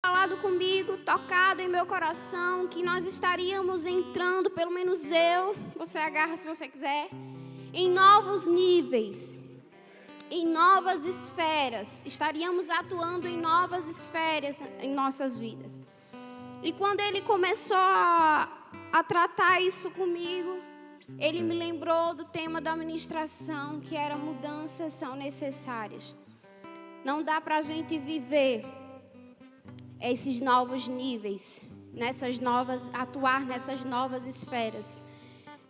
Falado comigo, tocado em meu coração, que nós estaríamos entrando, pelo menos eu, você agarra se você quiser, em novos níveis, em novas esferas, estaríamos atuando em novas esferas em nossas vidas. E quando ele começou a tratar isso comigo, ele me lembrou do tema da ministração, que era mudanças são necessárias. Não dá para a gente viver esses novos níveis, atuar nessas novas esferas,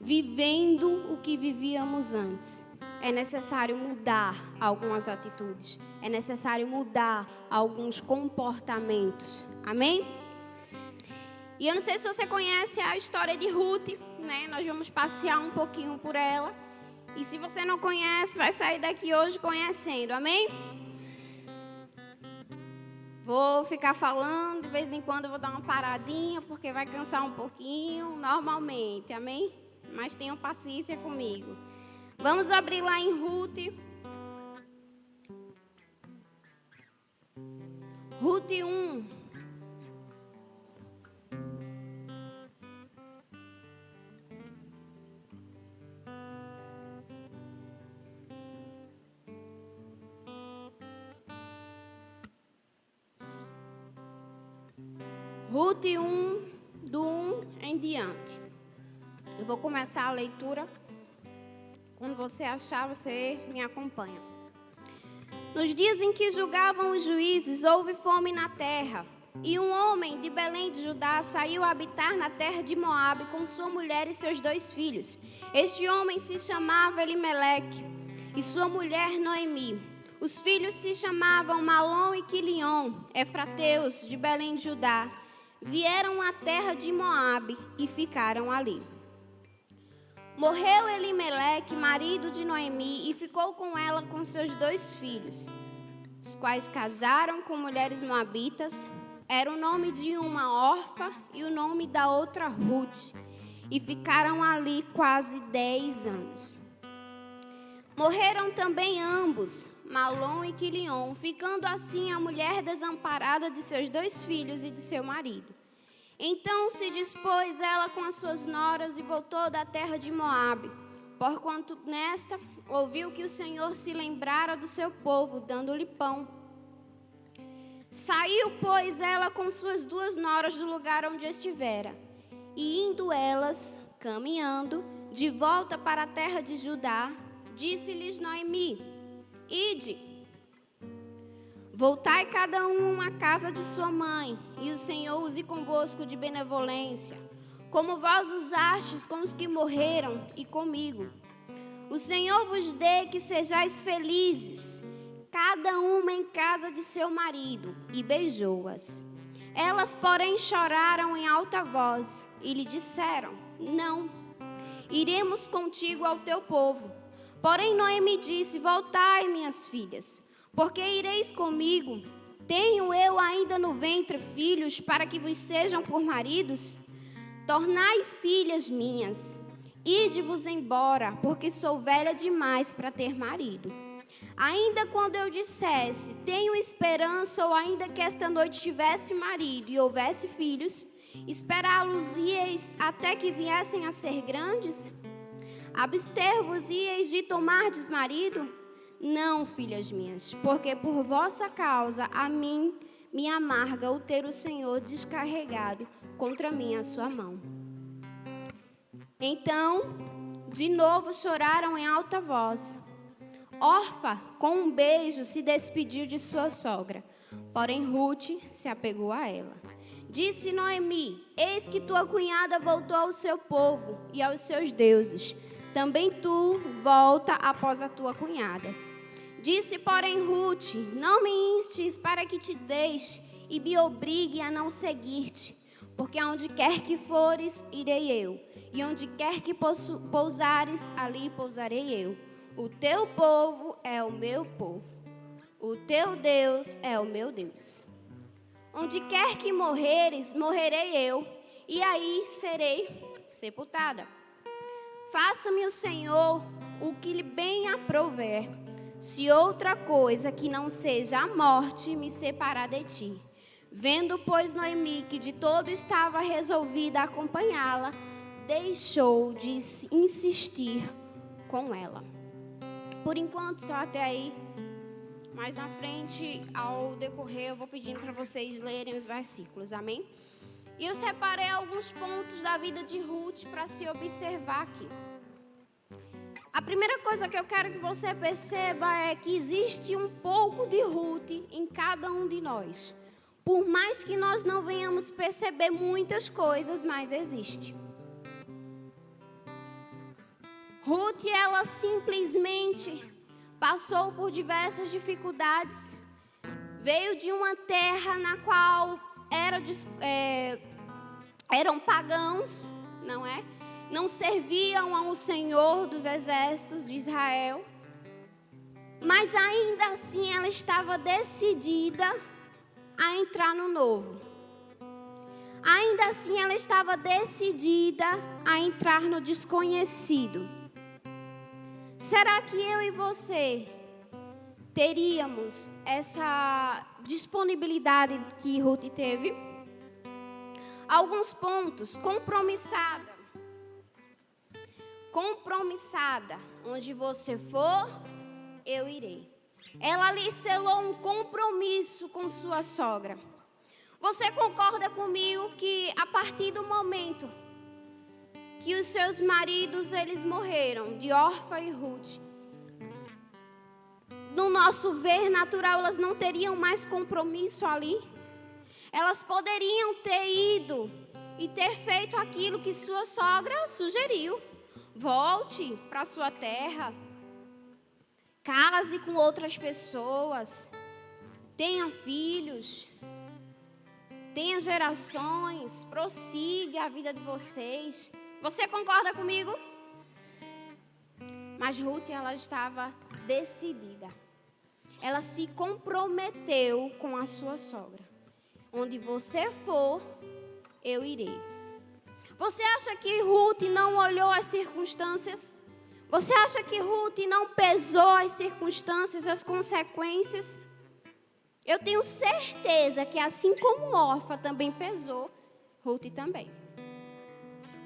vivendo o que vivíamos antes. É necessário mudar algumas atitudes, é necessário mudar alguns comportamentos. Amém? E eu não sei se você conhece a história de Ruth, né? Nós vamos passear um pouquinho por ela. E se você não conhece, vai sair daqui hoje conhecendo. Amém? Vou ficar falando, de vez em quando eu vou dar uma paradinha, porque vai cansar um pouquinho, normalmente, amém? Mas tenham paciência comigo. Vamos abrir lá em Ruth. Ruth 1. Ruth 1, do 1 em diante. Eu vou começar a leitura. Quando você achar, você me acompanha. Nos dias em que julgavam os juízes, houve fome na terra. E um homem de Belém de Judá saiu a habitar na terra de Moabe com sua mulher e seus 2 filhos. Este homem se chamava Elimeleque e sua mulher Noemi. Os filhos se chamavam Malom e Quilion, efrateus de Belém de Judá. Vieram à terra de Moabe e ficaram ali. Morreu Elimeleque, marido de Noemi, e ficou com ela com seus 2 filhos, os quais casaram com mulheres moabitas. Era o nome de uma Orfa e o nome da outra Ruth, e ficaram ali quase 10 anos. Morreram também ambos, Malom e Quilion, ficando assim a mulher desamparada de seus 2 filhos e de seu marido. Então se dispôs ela com as suas noras e voltou da terra de Moabe, porquanto nesta ouviu que o Senhor se lembrara do seu povo, dando-lhe pão. Saiu, pois, ela com suas 2 noras do lugar onde estivera, e indo elas, caminhando, de volta para a terra de Judá, disse-lhes Noemi: Ide, voltai cada um à casa de sua mãe, e o Senhor use convosco de benevolência, como vós usastes com os que morreram e comigo. O Senhor vos dê que sejais felizes, cada uma em casa de seu marido, e beijou-as. Elas, porém, choraram em alta voz, e lhe disseram: Não, iremos contigo ao teu povo. Porém, Noemi disse: Voltai, minhas filhas, porque ireis comigo? Tenho eu ainda no ventre filhos para que vos sejam por maridos? Tornai filhas minhas, ide-vos embora, porque sou velha demais para ter marido. Ainda quando eu dissesse, tenho esperança, ou ainda que esta noite tivesse marido e houvesse filhos, esperá-los-ieis até que viessem a ser grandes? Abster-vos-ieis de tomardes marido? Não, filhas minhas, porque por vossa causa a mim me amarga o ter o Senhor descarregado contra mim a sua mão. Então, de novo choraram em alta voz. Orfa, com um beijo, se despediu de sua sogra, porém Ruth se apegou a ela. Disse Noemi: Eis que tua cunhada voltou ao seu povo e aos seus deuses. Também tu volta após a tua cunhada. Disse, porém, Ruth: Não me instes para que te deixe e me obrigue a não seguir-te, porque aonde quer que fores, irei eu, e onde quer que pousares, ali pousarei eu. O teu povo é o meu povo, o teu Deus é o meu Deus. Onde quer que morreres, morrerei eu, e aí serei sepultada. Faça-me o Senhor o que lhe bem aprouver. se outra coisa que não seja a morte me separar de ti. Vendo, pois, Noemi que de todo estava resolvida a acompanhá-la, deixou de insistir com ela. Por enquanto, só até aí. Mais na frente, ao decorrer, eu vou pedindo para vocês lerem os versículos, amém? E eu separei alguns pontos da vida de Ruth para se observar aqui. A primeira coisa que eu quero que você perceba é que existe um pouco de Ruth em cada um de nós. Por mais que nós não venhamos perceber muitas coisas, mas existe. Ruth, ela simplesmente passou por diversas dificuldades. Veio de uma terra na qual eram pagãos, não é? Não serviam ao Senhor dos exércitos de Israel. Mas ainda assim ela estava decidida a entrar no novo. Ainda assim ela estava decidida a entrar no desconhecido. Será que eu e você teríamos essa disponibilidade que Ruth teve? Alguns pontos. Compromissada. Onde você for, eu irei. Ela lhe selou um compromisso com sua sogra. Você concorda comigo que a partir do momento que os seus maridos eles morreram, de Orfa e Ruth, no nosso ver natural, elas não teriam mais compromisso ali? Elas poderiam ter ido e ter feito aquilo que sua sogra sugeriu. Volte para sua terra. Case com outras pessoas. Tenha filhos. Tenha gerações. Prossiga a vida de vocês. Você concorda comigo? Mas Ruth, ela estava decidida. Ela se comprometeu com a sua sogra. Onde você for, eu irei. Você acha que Ruth não olhou as circunstâncias? Você acha que Ruth não pesou as circunstâncias, as consequências? Eu tenho certeza que assim como Orfa também pesou, Ruth também.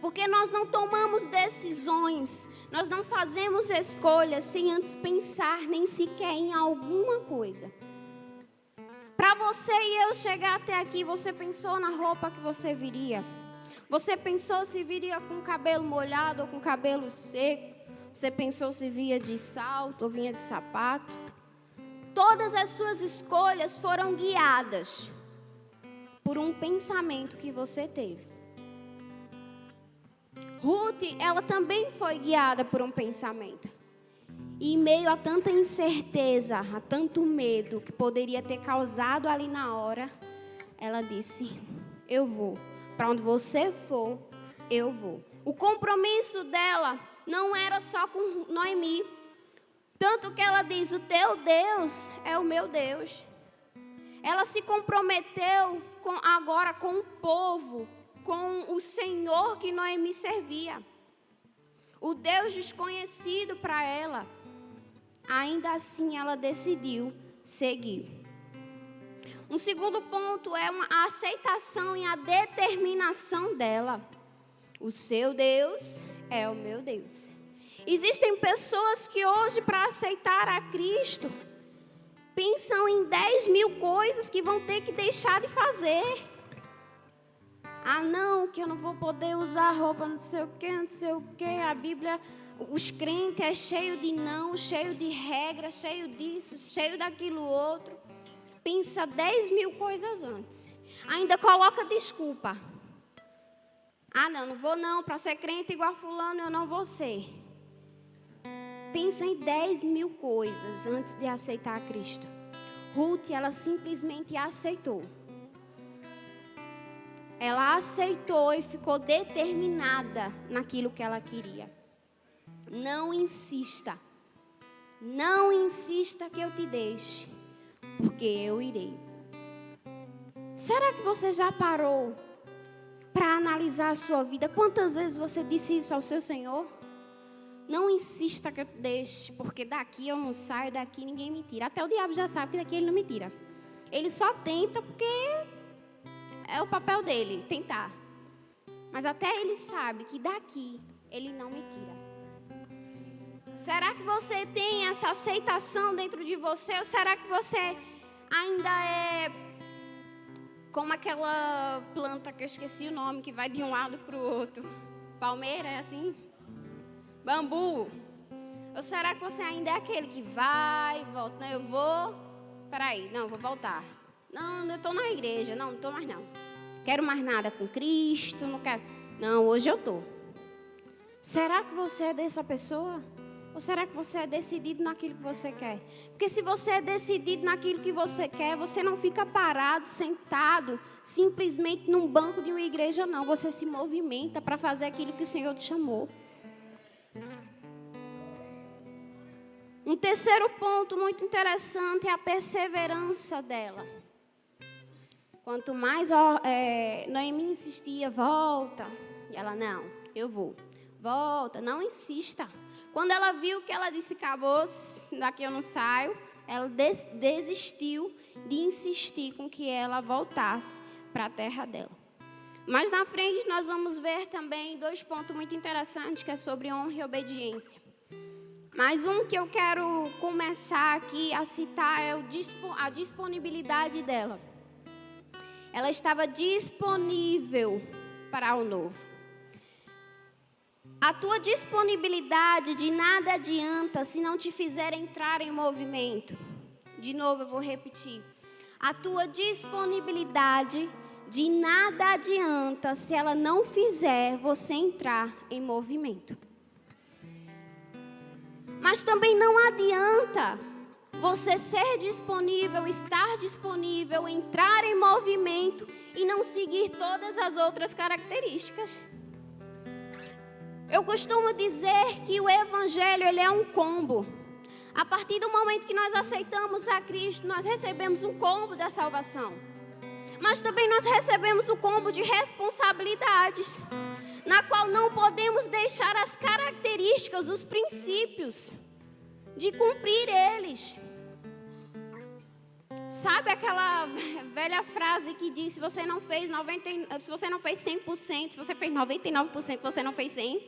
Porque nós não tomamos decisões, nós não fazemos escolhas sem antes pensar nem sequer em alguma coisa. Para você e eu chegar até aqui, você pensou na roupa que você viria? Você pensou se viria com o cabelo molhado ou com o cabelo seco? Você pensou se via de salto ou vinha de sapato? Todas as suas escolhas foram guiadas por um pensamento que você teve. Ruth, ela também foi guiada por um pensamento. E em meio a tanta incerteza, a tanto medo que poderia ter causado ali na hora, ela disse: eu vou. Para onde você for, eu vou. O compromisso dela não era só com Noemi. Tanto que ela diz: o teu Deus é o meu Deus. Ela se comprometeu agora com o povo, com o Senhor que Noemi servia. O Deus desconhecido para ela. Ainda assim ela decidiu seguir. Um segundo ponto é a aceitação e a determinação dela. O seu Deus é o meu Deus. Existem pessoas que hoje, para aceitar a Cristo, pensam em 10.000 coisas que vão ter que deixar de fazer. Ah, não, que eu não vou poder usar roupa, não sei o que. A Bíblia, os crentes é cheio de não, cheio de regra, cheio disso, cheio daquilo outro. Pensa 10.000 coisas antes. Ainda coloca desculpa. Ah, não vou não, para ser crente igual fulano eu não vou ser. Pensa em 10.000 coisas antes de aceitar a Cristo. Ruth, ela simplesmente aceitou. Ela aceitou e ficou determinada naquilo que ela queria. Não insista. Não insista que eu te deixe, porque eu irei. Será que você já parou para analisar a sua vida? Quantas vezes você disse isso ao seu Senhor? Não insista que eu deixe, porque daqui eu não saio, daqui ninguém me tira. Até o diabo já sabe que daqui ele não me tira. Ele só tenta porque é o papel dele, tentar. Mas até ele sabe que daqui ele não me tira. Será que você tem essa aceitação dentro de você? Ou será que você ainda é como aquela planta que eu esqueci o nome, que vai de um lado para o outro? Palmeira, é assim? Bambu. Ou será que você ainda é aquele que vai e volta? Não, eu vou... Peraí, não, vou voltar. Não, eu estou na igreja. Não estou mais não. Quero mais nada com Cristo, não quero... Não, hoje eu estou. Será que você é dessa pessoa? Ou será que você é decidido naquilo que você quer? Porque se você é decidido naquilo que você quer, você não fica parado, sentado, simplesmente num banco de uma igreja, não. Você se movimenta para fazer aquilo que o Senhor te chamou. Um terceiro ponto muito interessante é a perseverança dela. Quanto mais Noemi insistia, volta. E ela, não, eu vou. Volta, não insista. Quando ela viu que ela disse, acabou, daqui eu não saio, ela desistiu de insistir com que ela voltasse para a terra dela. Mas na frente nós vamos ver também 2 pontos muito interessantes, que é sobre honra e obediência. Mas um que eu quero começar aqui a citar é a disponibilidade dela. Ela estava disponível para o novo. A tua disponibilidade de nada adianta se não te fizer entrar em movimento. De novo, eu vou repetir. A tua disponibilidade de nada adianta se ela não fizer você entrar em movimento. Mas também não adianta você ser disponível, estar disponível, entrar em movimento e não seguir todas as outras características. Eu costumo dizer que o evangelho ele é um combo. A partir do momento que nós aceitamos a Cristo, nós recebemos um combo da salvação. Mas também nós recebemos o combo de responsabilidades, na qual não podemos deixar as características, os princípios, de cumprir eles. Sabe aquela velha frase que diz, se você não fez 100%, se você fez 99%, você não fez 100%?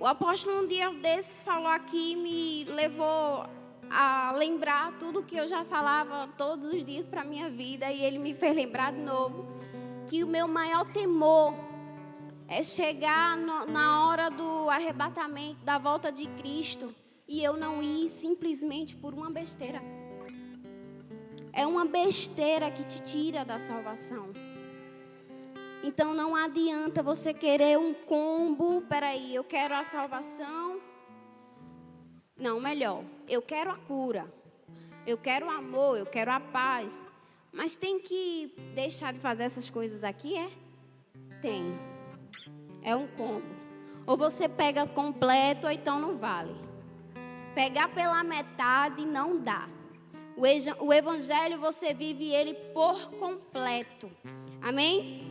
O apóstolo um dia desses falou aqui, me levou a lembrar tudo que eu já falava todos os dias para a minha vida, e ele me fez lembrar de novo que o meu maior temor é chegar na hora do arrebatamento, da volta de Cristo, e eu não ir simplesmente por uma besteira. É uma besteira que te tira da salvação. Então não adianta você querer um combo. Peraí, eu quero a salvação. Não, melhor, eu quero a cura. Eu quero o amor, eu quero a paz. Mas tem que deixar de fazer essas coisas aqui, é? Tem. É um combo. Ou você pega completo, ou então não vale. Pegar pela metade não dá. O evangelho você vive ele por completo. Amém?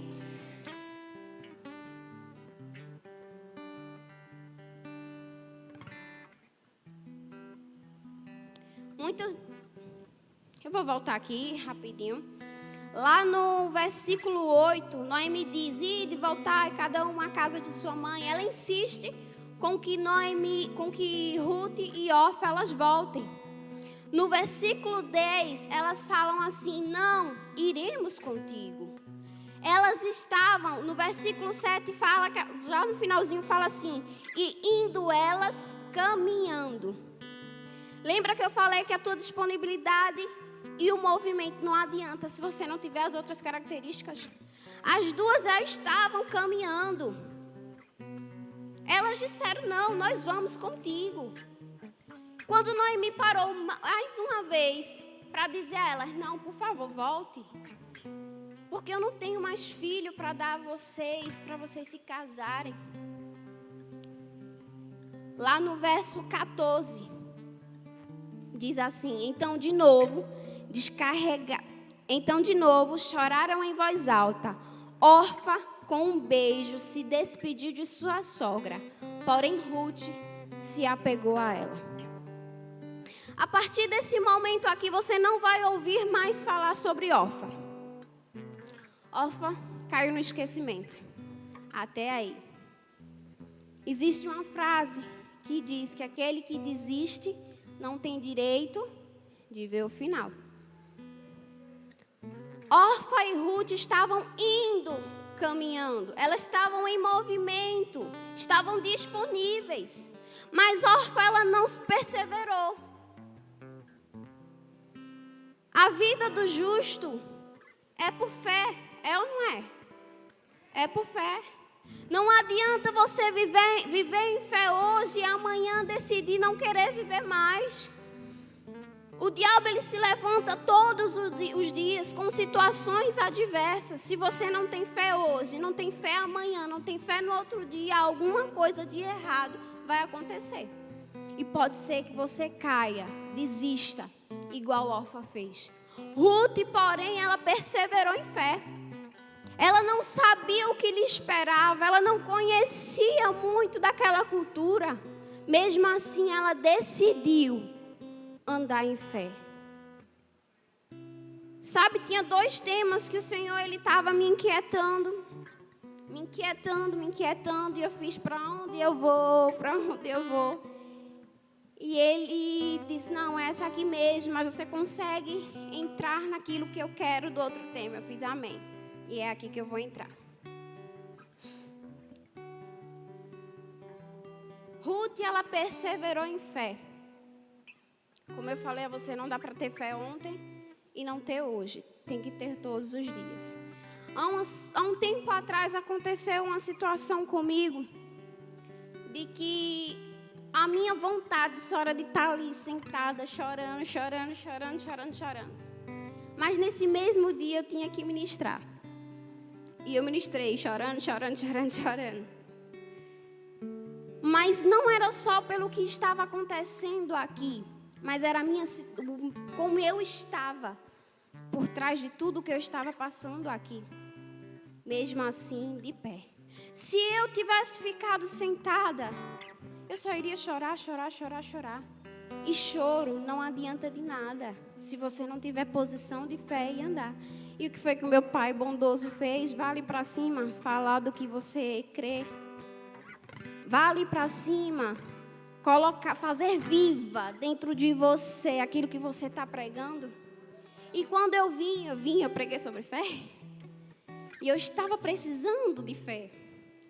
Eu vou voltar aqui rapidinho. Lá no versículo 8, Noemi diz, ide, voltai, cada um à casa de sua mãe. Ela insiste com que Ruth e Orfa elas voltem. No versículo 10, elas falam assim, não, iremos contigo. Elas estavam, no versículo 7 fala, já no finalzinho fala assim, e indo elas caminhando. Lembra que eu falei que a tua disponibilidade e o movimento não adianta se você não tiver as outras características? As duas já estavam caminhando. Elas disseram, não, nós vamos contigo. Quando Noemi parou mais uma vez para dizer a elas, não, por favor, volte. Porque eu não tenho mais filho para dar a vocês, para vocês se casarem. Lá no verso 14, diz assim, então de novo choraram em voz alta. Orfa, com um beijo, se despediu de sua sogra. Porém, Ruth se apegou a ela. A partir desse momento aqui, você não vai ouvir mais falar sobre Orfa. Orfa caiu no esquecimento. Até aí. Existe uma frase que diz que aquele que desiste não tem direito de ver o final. Orfa e Ruth estavam indo, caminhando. Elas estavam em movimento, estavam disponíveis. Mas Orfa, ela não perseverou. A vida do justo é por fé, é ou não é? É por fé. Não adianta você viver em fé hoje e amanhã decidir não querer viver mais. O diabo, ele se levanta todos os dias com situações adversas. Se você não tem fé hoje, não tem fé amanhã, não tem fé no outro dia, alguma coisa de errado vai acontecer. E pode ser que você caia, desista, igual Orfa fez. Ruth, porém, ela perseverou em fé. Ela não sabia o que lhe esperava, ela não conhecia muito daquela cultura. Mesmo assim, ela decidiu andar em fé. Sabe, tinha 2 temas que o Senhor, ele estava me inquietando. E eu fiz, para onde eu vou? E ele disse, não, é essa aqui mesmo, mas você consegue entrar naquilo que eu quero do outro tema. Eu fiz, amém. E é aqui que eu vou entrar. Ruth, ela perseverou em fé. Como eu falei a você, não dá para ter fé ontem e não ter hoje. Tem que ter todos os dias. Há um tempo atrás aconteceu uma situação comigo de que a minha vontade só era de estar ali sentada, chorando. Mas nesse mesmo dia eu tinha que ministrar. E eu ministrei chorando. Mas não era só pelo que estava acontecendo aqui, mas era como eu estava por trás de tudo que eu estava passando aqui. Mesmo assim, de pé. Se eu tivesse ficado sentada, eu só iria chorar. E choro não adianta de nada se você não tiver posição de fé e andar. E o que foi que o meu pai bondoso fez? Vale para cima, falar do que você crê. Vale para cima, fazer viva dentro de você aquilo que você está pregando. E quando eu preguei sobre fé. E eu estava precisando de fé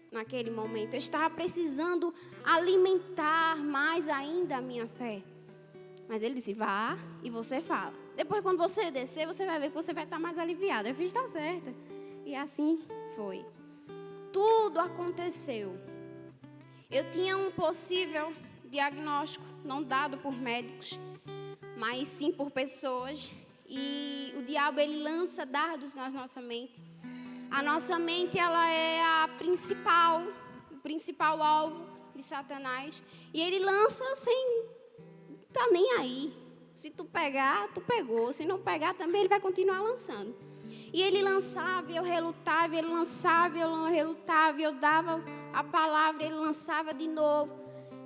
naquele momento. Eu estava precisando alimentar mais ainda a minha fé. Mas ele disse, vá e você fala. Depois, quando você descer, você vai ver que você vai estar mais aliviado. Eu fiz, tá certo. E assim foi. Tudo aconteceu. Eu tinha um possível diagnóstico, não dado por médicos, mas sim por pessoas. E o diabo, ele lança dardos na nossa mente. A nossa mente, ela é o principal alvo de Satanás. E ele lança sem estar nem aí. Se tu pegar, tu pegou. Se não pegar também, ele vai continuar lançando. E ele lançava, eu relutava, ele lançava, eu relutava, eu dava a palavra, ele lançava de novo.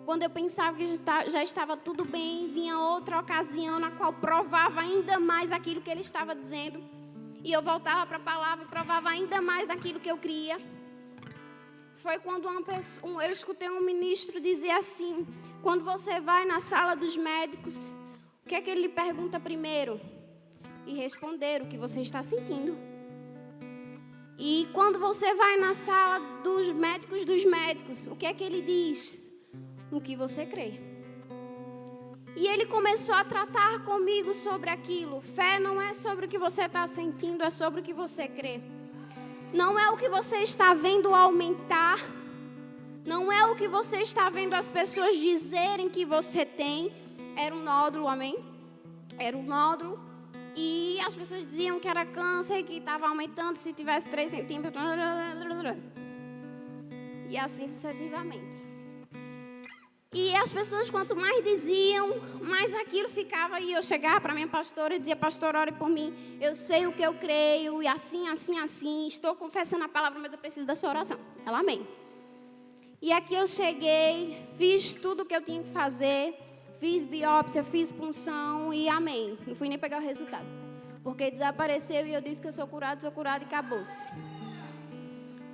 Quando eu pensava que já estava tudo bem, vinha outra ocasião na qual provava ainda mais aquilo que ele estava dizendo. E eu voltava para a palavra e provava ainda mais daquilo que eu cria. Foi quando eu escutei um ministro dizer assim, quando você vai na sala dos médicos, o que é que ele lhe pergunta primeiro? E responder o que você está sentindo. E quando você vai na sala dos médicos, o que é que ele diz? O que você crê. E ele começou a tratar comigo sobre aquilo. Fé não é sobre o que você está sentindo, é sobre o que você crê. Não é o que você está vendo aumentar. Não é o que você está vendo as pessoas dizerem que você tem. Era um nódulo, amém? Era um nódulo. E as pessoas diziam que era câncer, que estava aumentando se tivesse 3 centímetros. E assim sucessivamente. E as pessoas, quanto mais diziam, mais aquilo ficava. E eu chegava para a minha pastora e dizia, pastora, ore por mim. Eu sei o que eu creio, e assim. Estou confessando a palavra, mas eu preciso da sua oração. Ela, amém. E aqui eu cheguei, fiz tudo o que eu tinha que fazer, fiz biópsia, fiz punção e amém. Não fui nem pegar o resultado. Porque desapareceu e eu disse que eu sou curado e acabou-se.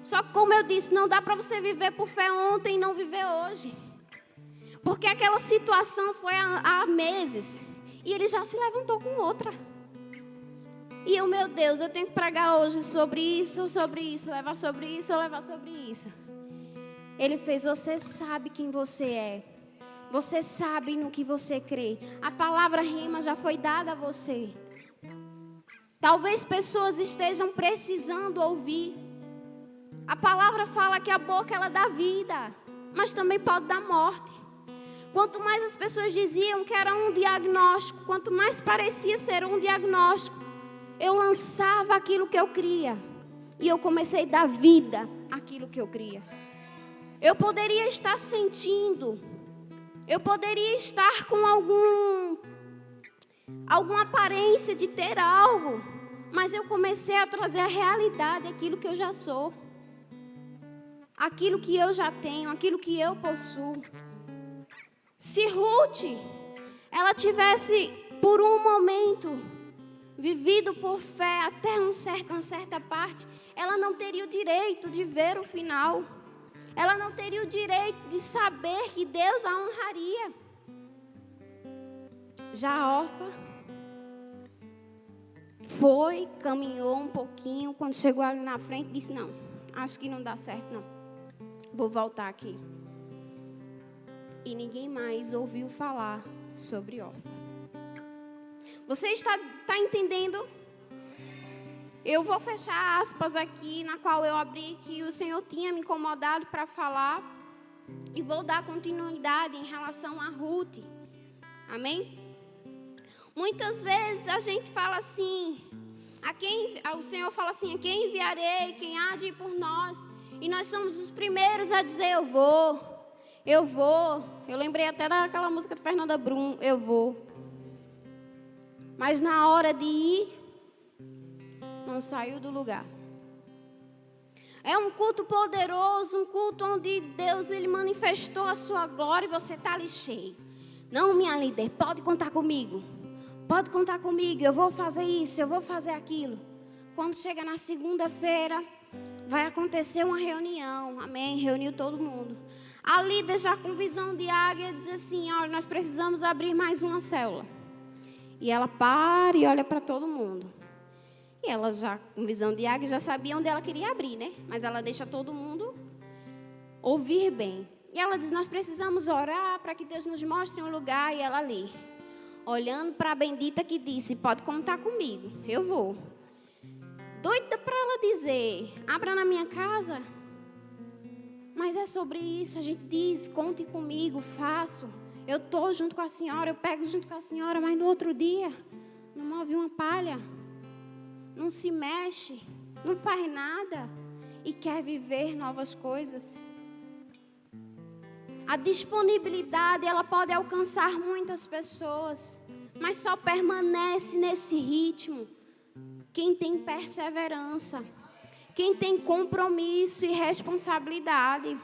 Só que como eu disse, não dá para você viver por fé ontem e não viver hoje. Porque aquela situação foi há meses. E ele já se levantou com outra. E eu, meu Deus, eu tenho que pregar hoje sobre isso, levar sobre isso, levar sobre isso. Ele fez, você sabe quem você é. Você sabe no que você crê. A palavra rema já foi dada a você. Talvez pessoas estejam precisando ouvir. A palavra fala que a boca ela dá vida, mas também pode dar morte. Quanto mais as pessoas diziam que era um diagnóstico, quanto mais parecia ser um diagnóstico, eu lançava aquilo que eu cria. E eu comecei a dar vida àquilo que eu cria. Eu poderia estar sentindo, eu poderia estar com alguma aparência de ter algo, mas eu comecei a trazer a realidade, aquilo que eu já sou, aquilo que eu já tenho, aquilo que eu possuo. Se Ruth, ela tivesse por um momento vivido por fé até uma certa parte, ela não teria o direito de ver o final. Ela não teria o direito de saber que Deus a honraria. Já a órfã foi, caminhou um pouquinho, quando chegou ali na frente, disse, não, acho que não dá certo não, vou voltar aqui. E ninguém mais ouviu falar sobre órfã. Você está entendendo? Eu vou fechar aspas aqui, na qual eu abri, que o Senhor tinha me incomodado para falar. E vou dar continuidade em relação a Ruth. Amém? Muitas vezes a gente fala assim, o Senhor fala assim, a quem enviarei, quem há de ir por nós? E nós somos os primeiros a dizer, eu vou. Eu lembrei até daquela música de Fernanda Brum, eu vou. Mas na hora de ir, não saiu do lugar. É um culto poderoso, um culto onde Deus ele manifestou a sua glória e você está ali cheio. Não, minha líder, pode contar comigo. Pode contar comigo, eu vou fazer isso, eu vou fazer aquilo. Quando chega na segunda-feira, vai acontecer uma reunião, amém? Reuniu todo mundo. A líder já com visão de águia diz assim, olha, nós precisamos abrir mais uma célula. E ela para e olha para todo mundo. E ela já, com visão de águia, já sabia onde ela queria abrir, né? Mas ela deixa todo mundo ouvir bem. E ela diz, nós precisamos orar para que Deus nos mostre um lugar. E ela ali, olhando para a bendita que disse, pode contar comigo, eu vou. Doida para ela dizer, abra na minha casa. Mas é sobre isso, a gente diz, conte comigo, faço. Eu estou junto com a senhora, eu pego junto com a senhora, mas no outro dia, não move uma palha. Não se mexe, não faz nada e quer viver novas coisas. A disponibilidade, ela pode alcançar muitas pessoas, mas só permanece nesse ritmo quem tem perseverança, quem tem compromisso e responsabilidade.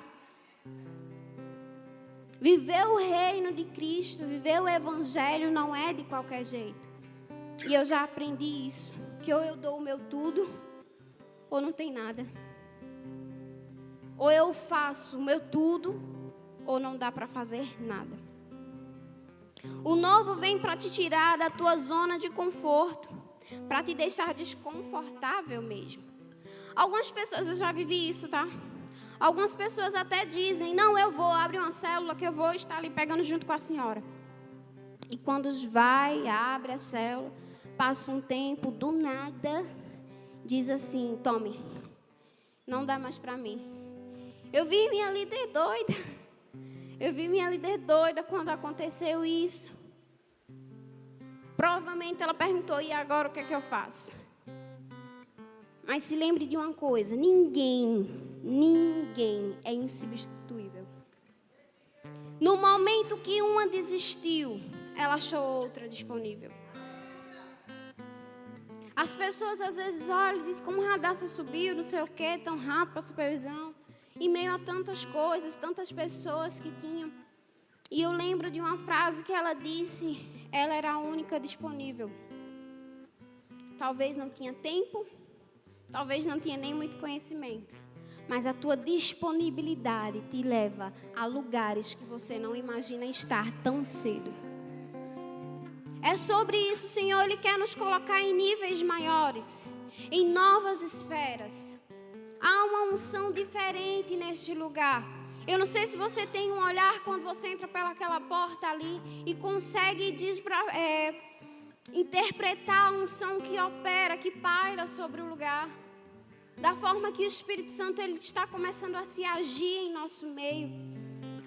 Viver o reino de Cristo, viver o evangelho não é de qualquer jeito. E eu já aprendi isso. Que ou eu dou o meu tudo, ou não tem nada. Ou eu faço o meu tudo, ou não dá para fazer nada. O novo vem para te tirar da tua zona de conforto, para te deixar desconfortável mesmo. Algumas pessoas, eu já vivi isso, tá? Algumas pessoas até dizem, não, eu vou abrir uma célula que eu vou estar ali pegando junto com a senhora. E quando vai, abre a célula, passa um tempo, do nada, diz assim, tome, não dá mais para mim. Eu vi minha líder doida quando aconteceu isso. Provavelmente ela perguntou, e agora o que é que eu faço? Mas se lembre de uma coisa, ninguém é insubstituível. No momento que uma desistiu, ela achou outra disponível. As pessoas às vezes olham e dizem, como Radassa subiu, não sei o quê, tão rápido a supervisão. em meio a tantas coisas, tantas pessoas que tinham. E eu lembro de uma frase que ela disse, ela era a única disponível. Talvez não tinha tempo, talvez não tinha nem muito conhecimento, mas a tua disponibilidade te leva a lugares que você não imagina estar tão cedo. É sobre isso, Senhor, Ele quer nos colocar em níveis maiores, em novas esferas. Há uma unção diferente neste lugar. Eu não sei se você tem um olhar quando você entra pelaquela porta ali e consegue interpretar a unção que opera, que paira sobre o lugar. Da forma que o Espírito Santo ele está começando a se agir em nosso meio.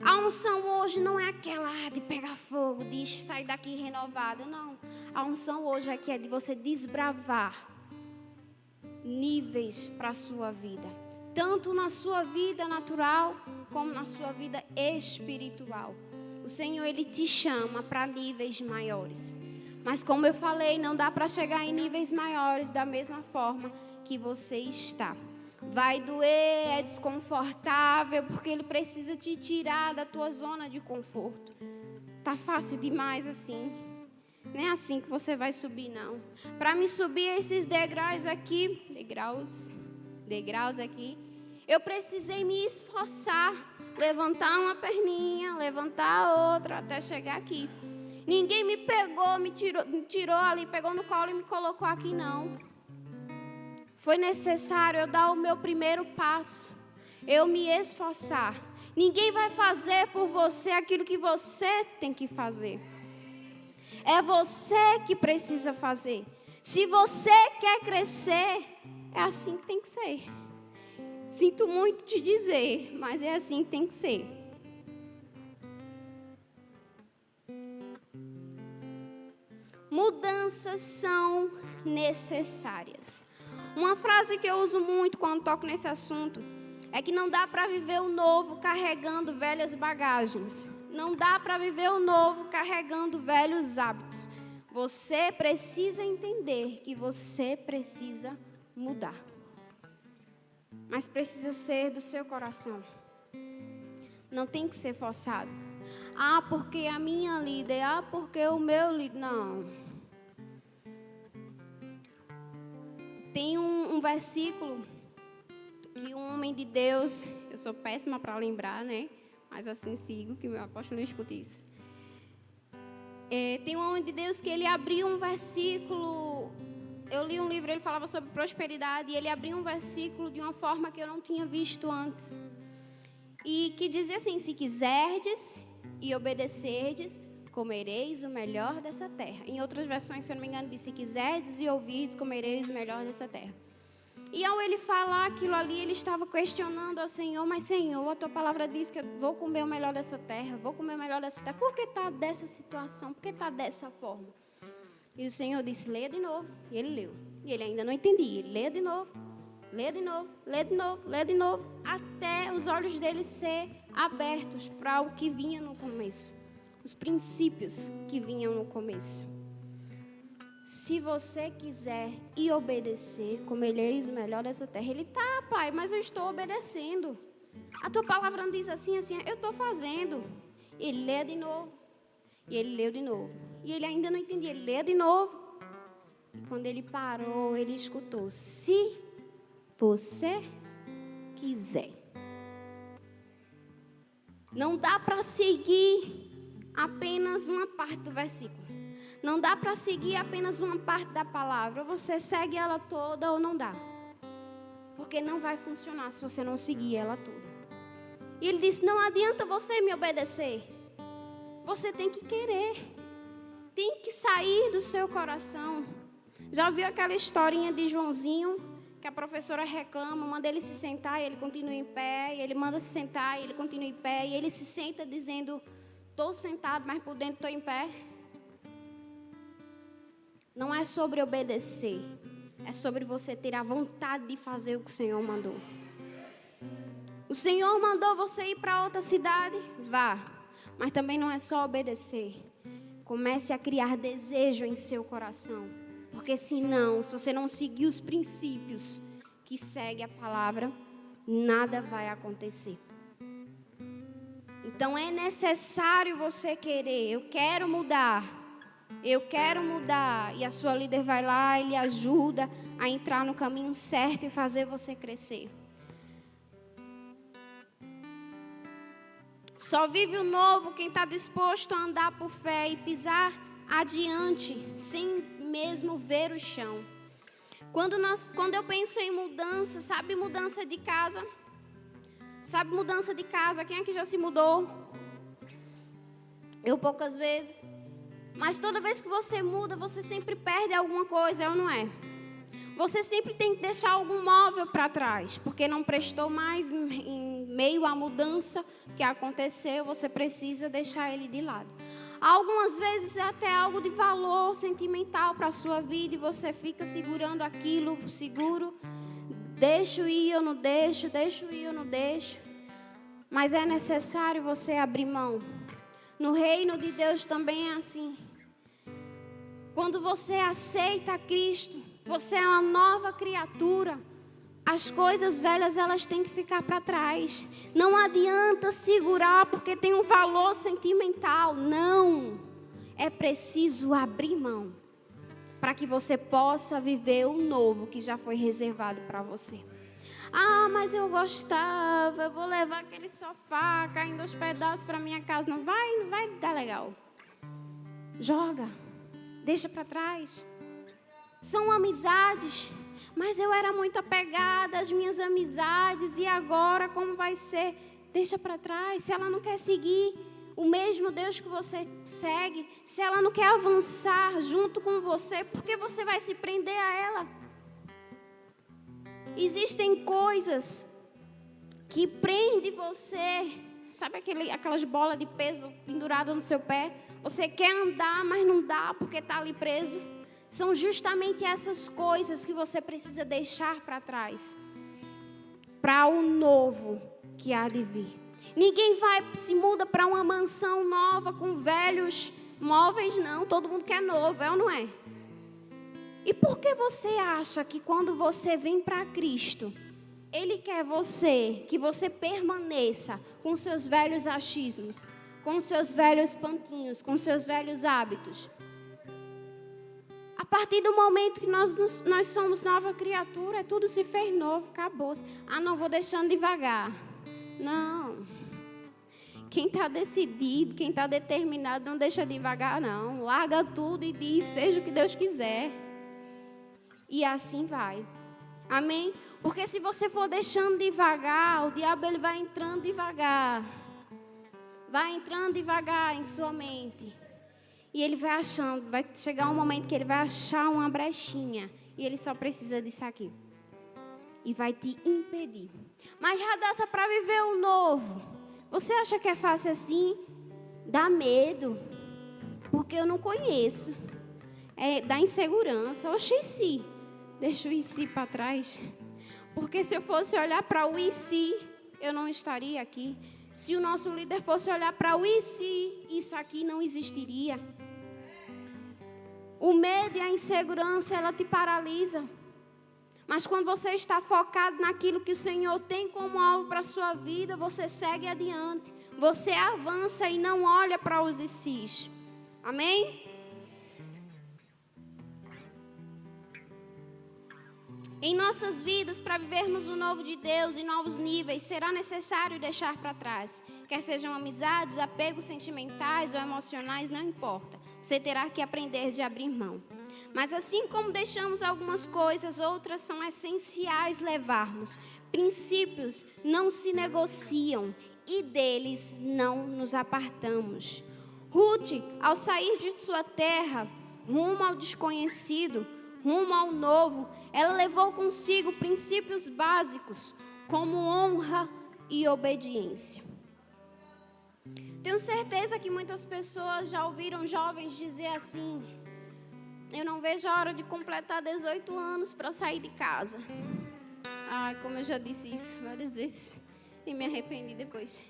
A unção hoje não é aquela de pegar fogo, de sair daqui renovada, não. A unção hoje aqui é de você desbravar níveis para a sua vida. Tanto na sua vida natural, como na sua vida espiritual. O Senhor, Ele te chama para níveis maiores. Mas como eu falei, não dá para chegar em níveis maiores da mesma forma que você está. Vai doer, é desconfortável, porque Ele precisa te tirar da tua zona de conforto. Tá fácil demais assim. Não é assim que você vai subir, não. Para me subir esses degraus aqui, degraus aqui, eu precisei me esforçar, levantar uma perninha, levantar a outra, até chegar aqui. Ninguém me pegou, me tirou ali, pegou no colo e me colocou aqui, não. Foi necessário eu dar o meu primeiro passo, eu me esforçar. Ninguém vai fazer por você aquilo que você tem que fazer. É você que precisa fazer. Se você quer crescer, é assim que tem que ser. Sinto muito te dizer, mas é assim que tem que ser. Mudanças são necessárias. Uma frase que eu uso muito quando toco nesse assunto é que não dá para viver o novo carregando velhas bagagens. Não dá para viver o novo carregando velhos hábitos. Você precisa entender que você precisa mudar. Mas precisa ser do seu coração. Não tem que ser forçado. Ah, porque a minha líder, porque o meu líder. Não. Tem um versículo que um homem de Deus, eu sou péssima para lembrar, né? Mas assim sigo, que meu apóstolo não escuta isso. Tem um homem de Deus que ele abriu um versículo. Eu li um livro, ele falava sobre prosperidade, e ele abriu um versículo de uma forma que eu não tinha visto antes. E que dizia assim: se quiserdes e obedecerdes, comereis o melhor dessa terra. Em outras versões, se eu não me engano, diz: se quiserdes e ouvirdes, comereis o melhor dessa terra. E ao ele falar aquilo ali, ele estava questionando ao Senhor: mas Senhor, a tua palavra diz que eu vou comer o melhor dessa terra, vou comer o melhor dessa terra. Por que está dessa situação? Por que está dessa forma? E o Senhor disse: leia de novo. E ele leu. E ele ainda não entendia. Ele lê de novo, lê de novo, lê de novo, lê de novo, até os olhos dele ser abertos para o que vinha no começo. Os princípios que vinham no começo. Se você quiser e obedecer, comereis o melhor dessa terra. Ele: tá, pai, mas eu estou obedecendo. A tua palavra não diz assim, assim. Eu estou fazendo. Ele lê de novo. E ele leu de novo. E ele ainda não entendia. Ele lê de novo. E quando ele parou, ele escutou: se você quiser. Não dá para seguir apenas uma parte do versículo. Não dá para seguir apenas uma parte da palavra. Você segue ela toda ou não dá. Porque não vai funcionar se você não seguir ela toda. E ele disse: não adianta você me obedecer. Você tem que querer. Tem que sair do seu coração. Já ouviu aquela historinha de Joãozinho? Que a professora reclama, manda ele se sentar e ele continua em pé. E ele manda se sentar e ele continua em pé. E ele se senta dizendo: estou sentado, mas por dentro estou em pé. Não é sobre obedecer. É sobre você ter a vontade de fazer o que o Senhor mandou. O Senhor mandou você ir para outra cidade? Vá. Mas também não é só obedecer. Comece a criar desejo em seu coração. Porque senão, se você não seguir os princípios que segue a palavra, nada vai acontecer. Então é necessário você querer. Eu quero mudar. E a sua líder vai lá e lhe ajuda a entrar no caminho certo e fazer você crescer. Só vive o novo quem está disposto a andar por fé e pisar adiante, sem mesmo ver o chão. Quando eu penso em mudança, sabe mudança de casa? Sabe mudança de casa? Quem aqui já se mudou? Eu poucas vezes. Mas toda vez que você muda, você sempre perde alguma coisa, é ou não é? Você sempre tem que deixar algum móvel para trás, porque não prestou mais em meio à mudança que aconteceu, você precisa deixar ele de lado. Algumas vezes é até algo de valor sentimental para a sua vida e você fica segurando aquilo, seguro. Deixo ir, eu não deixo, deixo ir, eu não deixo. Mas é necessário você abrir mão. No reino de Deus também é assim. Quando você aceita Cristo, você é uma nova criatura. As coisas velhas, elas têm que ficar para trás. Não adianta segurar porque tem um valor sentimental. Não. É preciso abrir mão para que você possa viver o novo que já foi reservado para você. Ah, mas eu gostava, eu vou levar aquele sofá caindo aos pedaços para minha casa. Não vai dar legal. Joga, deixa para trás. São amizades, mas eu era muito apegada às minhas amizades e agora como vai ser? Deixa para trás. Se ela não quer seguir o mesmo Deus que você segue, se ela não quer avançar junto com você, por que você vai se prender a ela? Existem coisas que prendem você, sabe aquelas bolas de peso penduradas no seu pé? Você quer andar, mas não dá porque está ali preso. São justamente essas coisas que você precisa deixar para trás, para o novo que há de vir. Ninguém se muda para uma mansão nova com velhos móveis, não. Todo mundo quer novo, é ou não é? E por que você acha que quando você vem para Cristo, Ele quer que você permaneça com seus velhos achismos, com seus velhos pantinhos, com seus velhos hábitos? A partir do momento que nós somos nova criatura, tudo se fez novo, acabou-se. Ah, não, vou deixando devagar. Não. Quem está decidido, quem está determinado, não deixa devagar, não. Larga tudo e diz, seja o que Deus quiser. E assim vai. Amém? Porque se você for deixando devagar, o diabo ele vai entrando devagar. Vai entrando devagar em sua mente. E ele vai achando, vai chegar um momento que ele vai achar uma brechinha. E ele só precisa disso aqui. E vai te impedir. Mas já dá para viver o novo. Você acha que é fácil assim? Dá medo. Porque eu não conheço. Dá insegurança. Oxi, se. Deixa o IC para trás. Porque se eu fosse olhar para o IC, eu não estaria aqui. Se o nosso líder fosse olhar para o IC, isso aqui não existiria. O medo e a insegurança, ela te paralisa. Mas quando você está focado naquilo que o Senhor tem como alvo para a sua vida, você segue adiante. Você avança e não olha para os ICs. Amém? Em nossas vidas, para vivermos o novo de Deus em novos níveis, será necessário deixar para trás. Quer sejam amizades, apegos sentimentais ou emocionais, não importa. Você terá que aprender de abrir mão. Mas assim como deixamos algumas coisas, outras são essenciais levarmos. Princípios não se negociam e deles não nos apartamos. Ruth, ao sair de sua terra, rumo ao desconhecido, rumo ao novo, ela levou consigo princípios básicos, como honra e obediência. Tenho certeza que muitas pessoas já ouviram jovens dizer assim: eu não vejo a hora de completar 18 anos para sair de casa. Ai, como eu já disse isso várias vezes e me arrependi depois.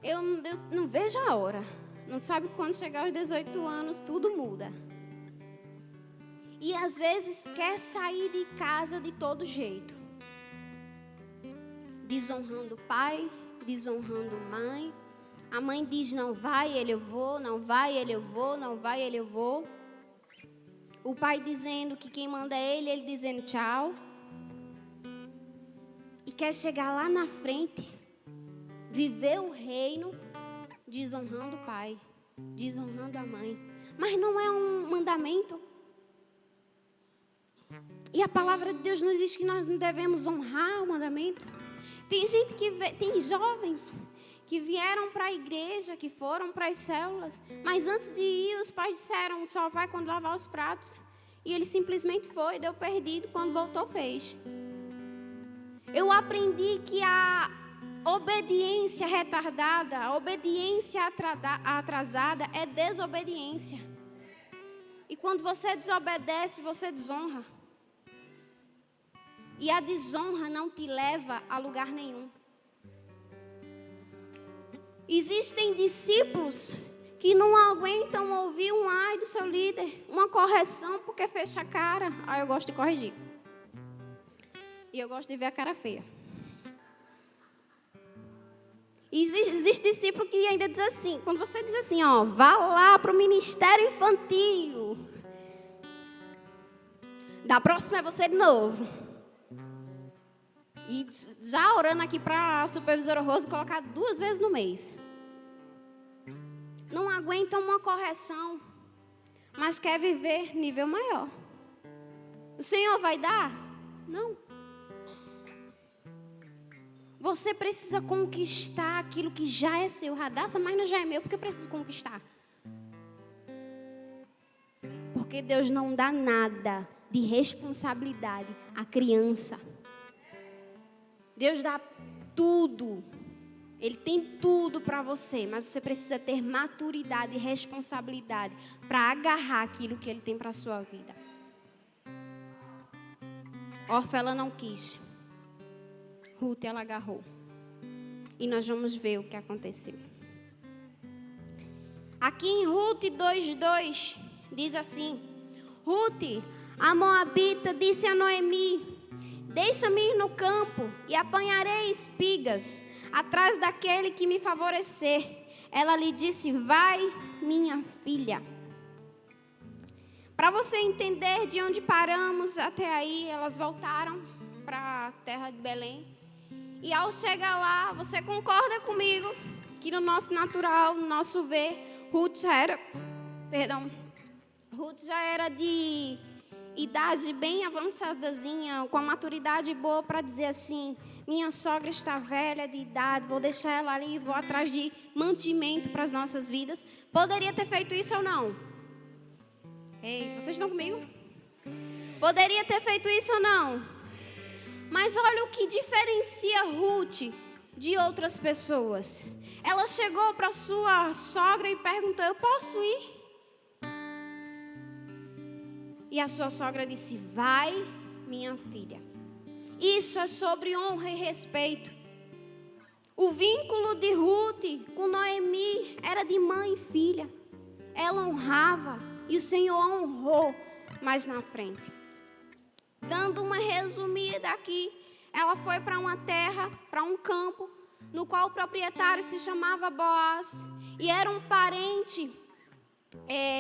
Eu não vejo a hora. Não sabe quando chegar aos 18 anos, tudo muda. E às vezes quer sair de casa de todo jeito. desonrando o pai, desonrando a mãe. A mãe diz: não vai, ele eu vou, não vai, ele eu vou, não vai, ele eu vou. O pai dizendo que quem manda é ele, ele dizendo tchau. E quer chegar lá na frente, viver o reino, desonrando o pai, desonrando a mãe. Mas não é um mandamento. E a palavra de Deus nos diz que nós não devemos honrar o mandamento. Tem gente tem jovens que vieram para a igreja, que foram para as células, mas antes de ir, os pais disseram: só vai quando lavar os pratos. E ele simplesmente foi, deu perdido, quando voltou fez. Eu aprendi que a obediência retardada, a obediência atrasada é desobediência. E quando você desobedece, você desonra. E a desonra não te leva a lugar nenhum. Existem discípulos que não aguentam ouvir um ai do seu líder, uma correção, porque fecha a cara. Eu gosto de corrigir. E eu gosto de ver a cara feia. Existe discípulo que ainda diz assim, quando você diz assim, vá lá para o ministério infantil. Da próxima é você de novo. E já orando aqui para a supervisora Rose colocar 2 vezes no mês. Não aguenta uma correção, mas quer viver nível maior. O Senhor vai dar? Não. Você precisa conquistar aquilo que já é seu. Radassa, mas não já é meu, porque eu preciso conquistar. Porque Deus não dá nada de responsabilidade à criança. Deus dá tudo. Ele tem tudo para você, mas você precisa ter maturidade e responsabilidade para agarrar aquilo que Ele tem para a sua vida. Orfa, ela não quis. Ruth, ela agarrou. E nós vamos ver o que aconteceu. Aqui em Ruth 2:2 diz assim: Ruth, a moabita, disse a Noemi: deixa-me ir no campo e apanharei espigas atrás daquele que me favorecer. Ela lhe disse: vai, minha filha. Para você entender de onde paramos até aí, elas voltaram para a terra de Belém. E ao chegar lá, você concorda comigo que no nosso natural, no nosso ver, Ruth já era de idade bem avançadazinha, com a maturidade boa para dizer assim: minha sogra está velha de idade, vou deixar ela ali e vou atrás de mantimento para as nossas vidas. Poderia ter feito isso ou não? Ei, vocês estão comigo? Poderia ter feito isso ou não? Mas olha o que diferencia Ruth de outras pessoas. Ela chegou para sua sogra e perguntou: eu posso ir? E a sua sogra disse: vai, minha filha. Isso é sobre honra e respeito. O vínculo de Ruth com Noemi era de mãe e filha. Ela honrava e o Senhor honrou mais na frente. Dando uma resumida aqui, ela foi para uma terra, para um campo, no qual o proprietário se chamava Boaz e era um parente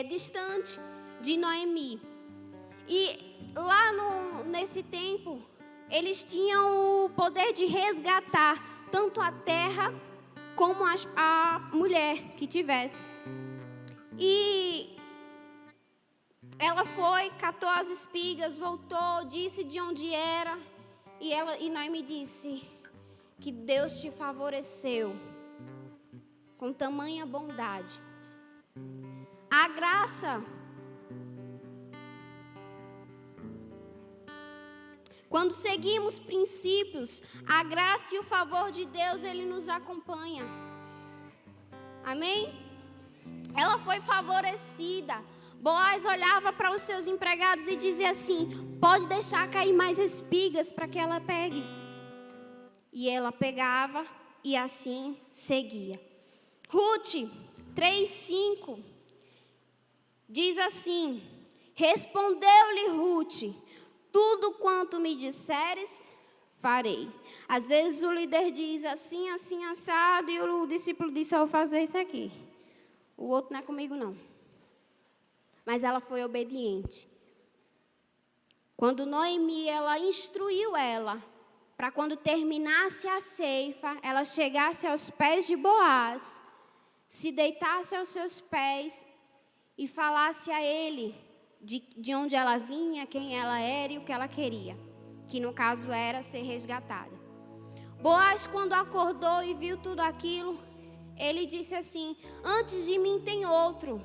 distante de Noemi. E lá nesse tempo, eles tinham o poder de resgatar tanto a terra como a mulher que tivesse. E ela foi, catou as espigas, voltou, disse de onde era. E Noemi disse que Deus te favoreceu com tamanha bondade. A graça, quando seguimos princípios, a graça e o favor de Deus, Ele nos acompanha. Amém? Ela foi favorecida. Boaz olhava para os seus empregados e dizia assim: pode deixar cair mais espigas para que ela pegue. E ela pegava e assim seguia. Ruth 3:5 diz assim: respondeu-lhe Ruth: tudo quanto me disseres, farei. Às vezes o líder diz assim, assim, assado, e o discípulo diz, eu vou fazer isso aqui. O outro não é comigo, não. Mas ela foi obediente. Quando Noemi, ela instruiu ela, para quando terminasse a ceifa, ela chegasse aos pés de Boaz, se deitasse aos seus pés e falasse a ele de onde ela vinha, quem ela era e o que ela queria, que no caso era ser resgatada. Boaz, quando acordou e viu tudo aquilo, ele disse assim, antes de mim tem outro,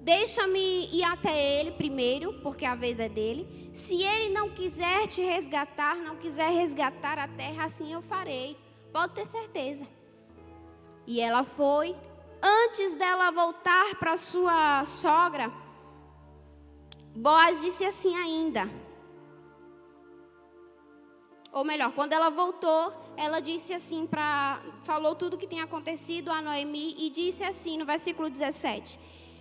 deixa-me ir até ele primeiro, porque a vez é dele. Se ele não quiser te resgatar, não quiser resgatar a terra, assim eu farei, pode ter certeza. E ela foi. Antes dela voltar para sua sogra, Boaz disse assim ainda. Ou melhor, quando ela voltou, ela disse assim, falou tudo o que tinha acontecido a Noemi e disse assim no versículo 17.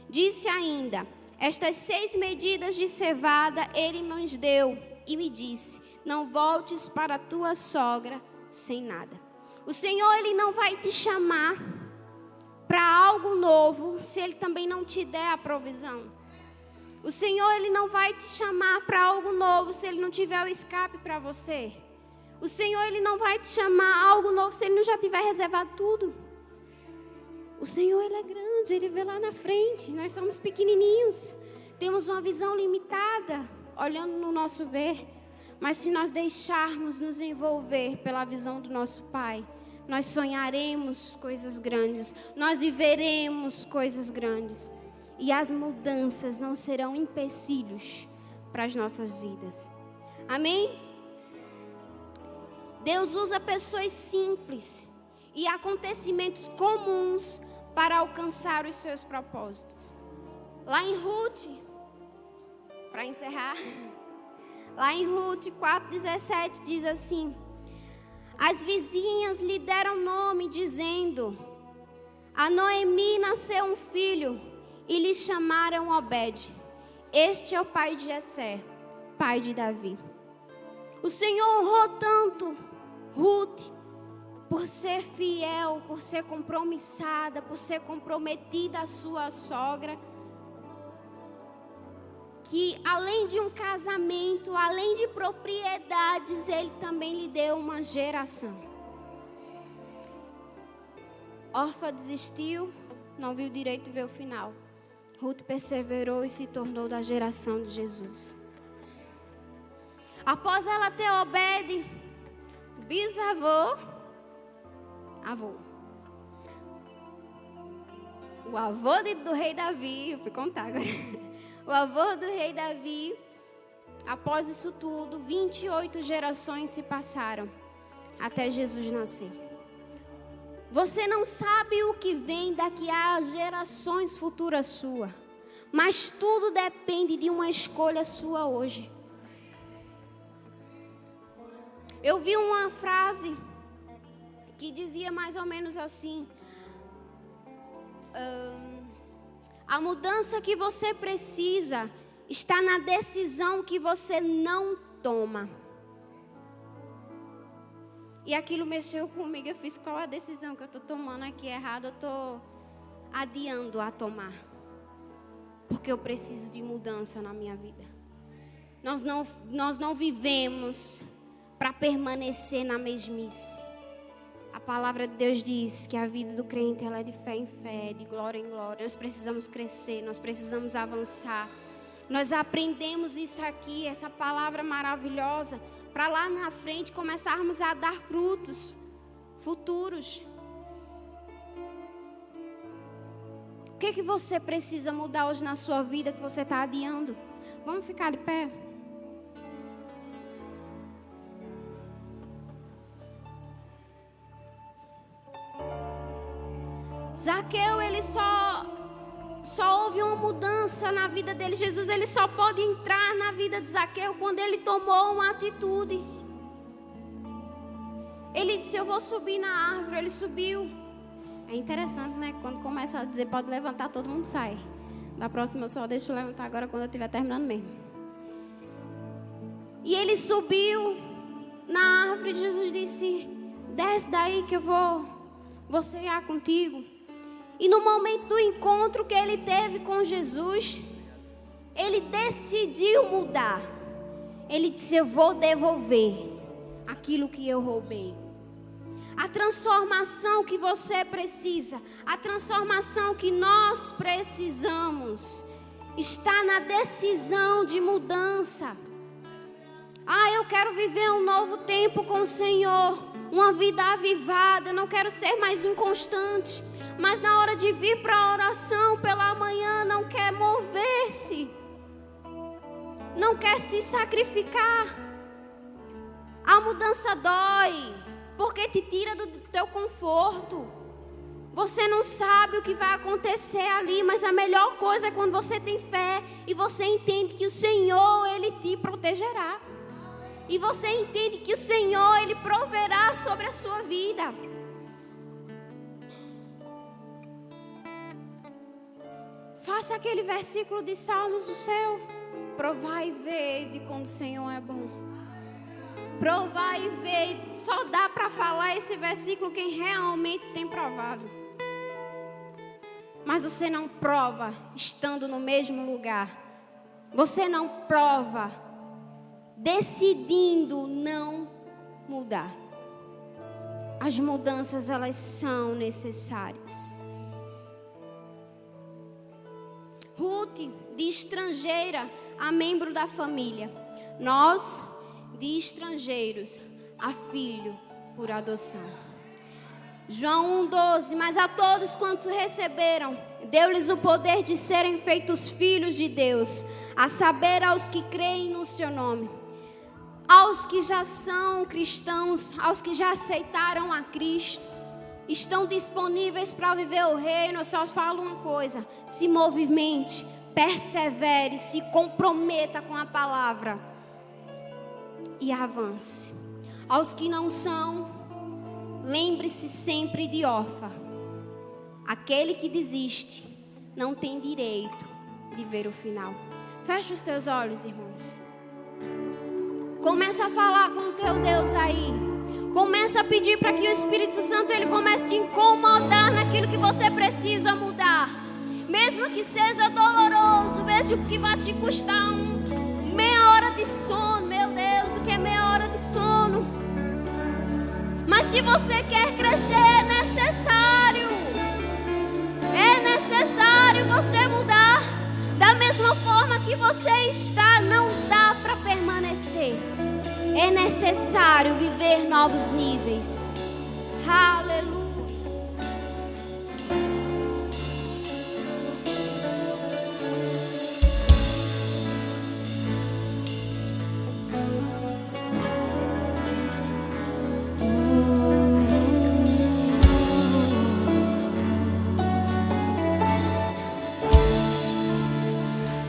Disse ainda, estas 6 medidas de cevada ele nos deu e me disse, não voltes para a tua sogra sem nada. O Senhor, Ele não vai te chamar para algo novo se Ele também não te der a provisão. O Senhor, Ele não vai te chamar para algo novo se Ele não tiver o escape para você. O Senhor, Ele não vai te chamar algo novo se Ele não já tiver reservado tudo. O Senhor, Ele é grande, Ele vê lá na frente. Nós somos pequenininhos, temos uma visão limitada, olhando no nosso ver. Mas se nós deixarmos nos envolver pela visão do nosso Pai, nós sonharemos coisas grandes, nós viveremos coisas grandes. E as mudanças não serão empecilhos para as nossas vidas. Amém? Deus usa pessoas simples e acontecimentos comuns para alcançar os seus propósitos. Lá em Ruth, para encerrar, lá em Ruth 4,17 diz assim, as vizinhas lhe deram nome dizendo, a Noemi nasceu um filho e lhe chamaram Obed. Este é o pai de Jessé, pai de Davi. O Senhor honrou tanto Ruth, por ser fiel, por ser compromissada, por ser comprometida à sua sogra, que além de um casamento, além de propriedades, Ele também lhe deu uma geração. Orfa desistiu, não viu direito de ver o final. Ruth perseverou e se tornou da geração de Jesus. Após ela ter Obed, o avô do rei Davi, eu fui contar agora. O avô do rei Davi, após isso tudo, 28 gerações se passaram até Jesus nascer. Você não sabe o que vem daqui a gerações futuras sua, mas tudo depende de uma escolha sua hoje. Eu vi uma frase que dizia mais ou menos assim, a mudança que você precisa está na decisão que você não toma. E aquilo mexeu comigo, eu fiz qual a decisão que eu estou tomando aqui errado, eu estou adiando a tomar. Porque eu preciso de mudança na minha vida. Nós não vivemos para permanecer na mesmice. A palavra de Deus diz que a vida do crente ela é de fé em fé, de glória em glória. Nós precisamos crescer, nós precisamos avançar. Nós aprendemos isso aqui, essa palavra maravilhosa, para lá na frente começarmos a dar frutos futuros. O que você precisa mudar hoje na sua vida que você está adiando? Vamos ficar de pé? Zaqueu, ele só houve uma mudança na vida dele. Jesus, ele só pode entrar na vida de Zaqueu quando ele tomou uma atitude. Ele disse, eu vou subir na árvore. Ele subiu. É interessante, né? Quando começa a dizer, pode levantar, todo mundo sai. Da próxima eu só deixo levantar agora quando eu estiver terminando mesmo. E ele subiu. na árvore, Jesus disse: desce daí que eu vou cear contigo. E no momento do encontro que ele teve com Jesus, ele decidiu mudar. Ele disse: eu vou devolver aquilo que eu roubei. A transformação que você precisa, a transformação que nós precisamos, está na decisão de mudança. Eu quero viver um novo tempo com o Senhor, uma vida avivada. Eu não quero ser mais inconstante, mas na hora de vir para a oração pela manhã não quer mover-se, não quer se sacrificar. A mudança dói, porque te tira do teu conforto. Você não sabe o que vai acontecer ali, mas a melhor coisa é quando você tem fé e você entende que o Senhor, Ele te protegerá. E você entende que o Senhor, Ele proverá sobre a sua vida. Faça aquele versículo de Salmos do céu. Provar e ver de como o Senhor é bom. Provar e ver. Só dá para falar esse versículo quem realmente tem provado. Mas você não prova estando no mesmo lugar. Você não prova decidindo não mudar. As mudanças, elas são necessárias. Ruth, de estrangeira a membro da família. Nós, de estrangeiros a filho por adoção. João 1,12. Mas a todos quantos receberam, deu-lhes o poder de serem feitos filhos de Deus, a saber, aos que creem no seu nome. Aos que já são cristãos, aos que já aceitaram a Cristo, estão disponíveis para viver o reino. Eu só falo uma coisa: se movimente, persevere, se comprometa com a palavra e avance. Aos que não são, lembre-se sempre de Orfa. Aquele que desiste não tem direito de ver o final. Fecha os teus olhos, irmãos. Começa a falar com o teu Deus aí. Começa a pedir para que o Espírito Santo, ele comece a te incomodar naquilo que você precisa mudar. Mesmo que seja doloroso, mesmo que vá te custar meia hora de sono. Meu Deus, o que é meia hora de sono? Mas se você quer crescer, é necessário. É necessário você mudar. Da mesma forma que você está, não dá para permanecer. É necessário viver novos níveis. Aleluia.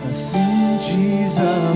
Assim diz a